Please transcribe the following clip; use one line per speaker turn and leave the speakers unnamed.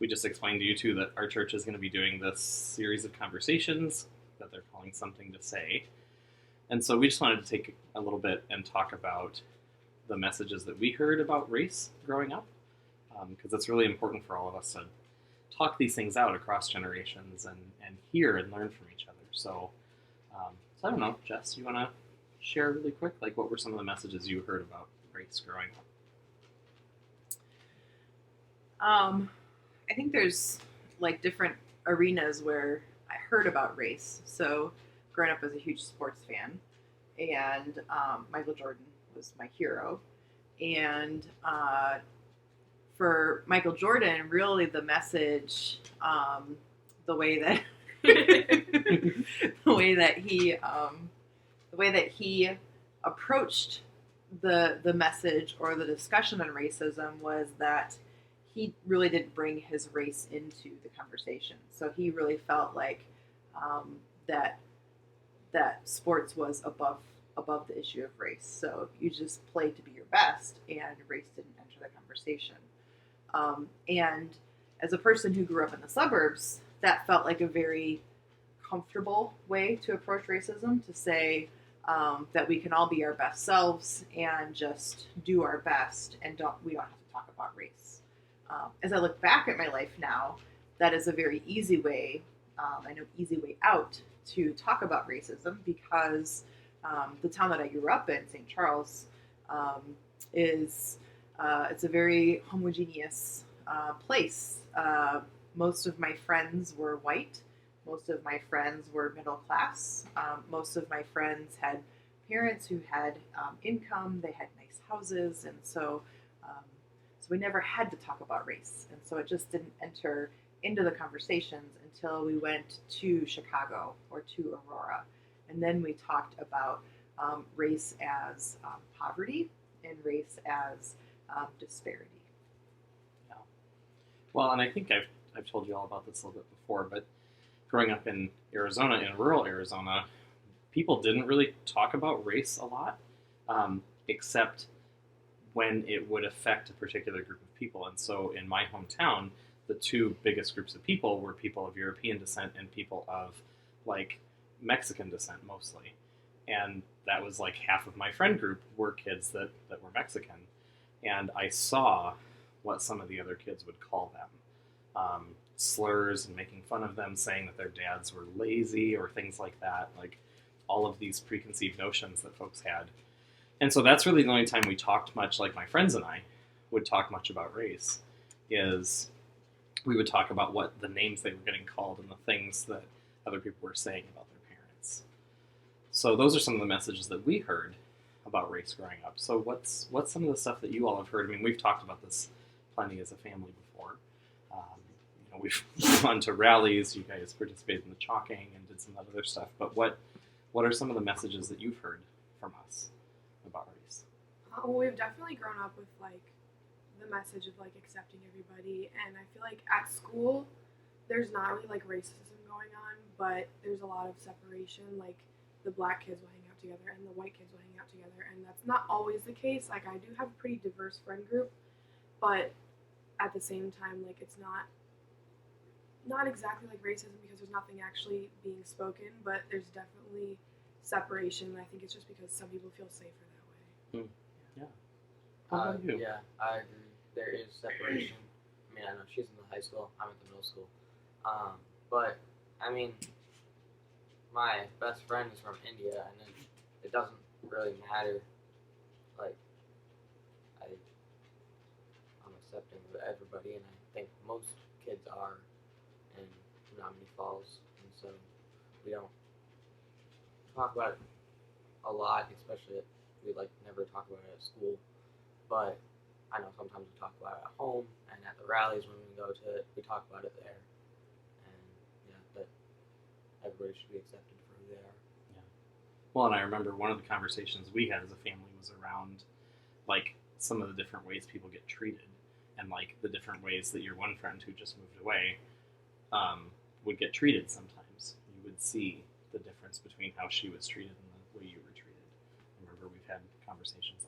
we just explained to you too that our church is going to be doing this series of conversations that they're calling Something to Say. And so we just wanted to take a little bit and talk about the messages that we heard about race growing up, because it's really important for all of us to talk these things out across generations and hear and learn from each other. So I don't know, Jess, you want to share really quick, like what were some of the messages you heard about race growing up?
I think there's like different arenas where I heard about race. So growing up as a huge sports fan, and Michael Jordan was my hero. And for Michael Jordan, really the message, the way that the way that he approached the message or the discussion on racism was that he really didn't bring his race into the conversation. So he really felt like that sports was above the issue of race. So you just played to be your best, and race didn't enter the conversation. And as a person who grew up in the suburbs, that felt like a very comfortable way to approach racism, to say that we can all be our best selves and just do our best, and we don't have to talk about race. As I look back at my life now, that is a very easy way, easy way out to talk about racism, because the town that I grew up in, St. Charles, it's a very homogeneous place. Most of my friends were white. Most of my friends were middle class. Most of my friends had parents who had income. They had nice houses, and so we never had to talk about race. And so it just didn't enter into the conversations until we went to Chicago or to Aurora, and then we talked about race as poverty and race as disparity.
Yeah. Well, and I think I've told you all about this a little bit before, but growing up in Arizona, in rural Arizona, people didn't really talk about race a lot, except when it would affect a particular group of people. And so in my hometown, the two biggest groups of people were people of European descent and people of like Mexican descent mostly. And that was like half of my friend group were kids that were Mexican. And I saw what some of the other kids would call them. Slurs and making fun of them, saying that their dads were lazy or things like that. Like all of these preconceived notions that folks had. And so that's really the only time we talked much, like my friends and I would talk much about race, is we would talk about what the names they were getting called and the things that other people were saying about their parents. So those are some of the messages that we heard about race growing up. So what's some of the stuff that you all have heard? I mean, we've talked about this plenty as a family before. We've gone to rallies. You guys participated in the chalking and did some other stuff. But what are some of the messages that you've heard from us about race?
Well, we've definitely grown up with like the message of like accepting everybody, and I feel like at school there's not really like racism going on, but there's a lot of separation. Like the black kids will hang out together and the white kids will hang out together, and that's not always the case. Like I do have a pretty diverse friend group, but at the same time, like it's not exactly like racism, because there's nothing actually being spoken, but there's definitely separation. And I think it's just because some people feel safer that way.
Yeah. How about you?
Yeah, I agree. There is separation. I mean, I know she's in the high school, I'm at the middle school. But, I mean, my best friend is from India, and it doesn't really matter. Like, I'm accepting of everybody, and I think most kids are in Menominee Falls, and so we don't talk about it a lot, especially we like never talk about it at school, but I know sometimes we talk about it at home and at the rallies when we go to it, we talk about it there, and yeah, that everybody should be accepted for who they are.
Yeah. Well, and I remember one of the conversations we had as a family was around like some of the different ways people get treated, and like the different ways that your one friend who just moved away would get treated sometimes. You would see the difference between how she was treated and the way you were treated. I remember we've had conversations